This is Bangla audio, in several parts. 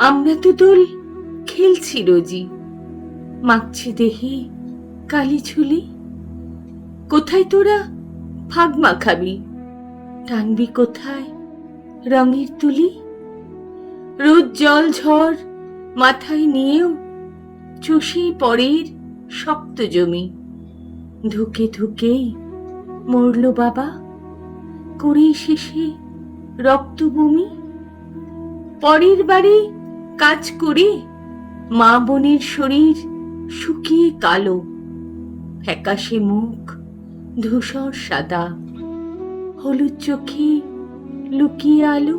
আমরা তো দোল খেলছি রোজই, মাখছি দেহে কালি ঝুলি। কোথায় তোরা ফাগ মাখাবি, টানবি কোথায় রঙের তুলি? রোদ জল ঝড় মাথায় নিয়েও চষেই পরের শক্ত জমি। ধুকে ধুকেই মরল বাবা, করেই শেষে রক্ত বমি। পরের বাড়ি কাজ করে মা বোনের শরীর শুকিয়ে কালো, ফ্যাকাশে মুখ ধূসর সাদা, হলুদ চোখে লুকিয়ে আলো।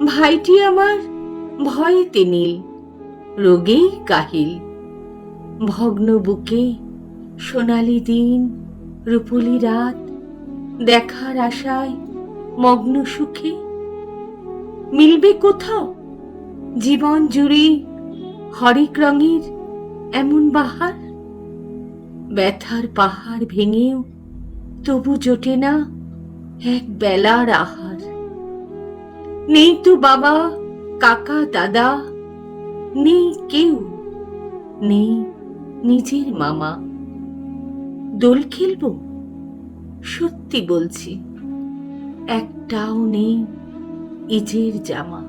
ভাইটি আমার ভয়েতে নীল, রোগেই কাহিল। ভগ্ন বুকে সোনালি দিন, রূপলি রাত, দেখার আশায় মগ্ন সুখে। মিলবে কোথাও জীবন জুড়ে হরেক রঙের এমন বাহার? ব্যথার পাহাড় ভেঙেও তবু জোটে না এক বেলার আহার। নেই তো বাবা কাকা দাদা, নেই কেউ, নেই নিজের মামা। দোল খেলবো সত্যি বলছি, একটাও নেই ইজের জামা।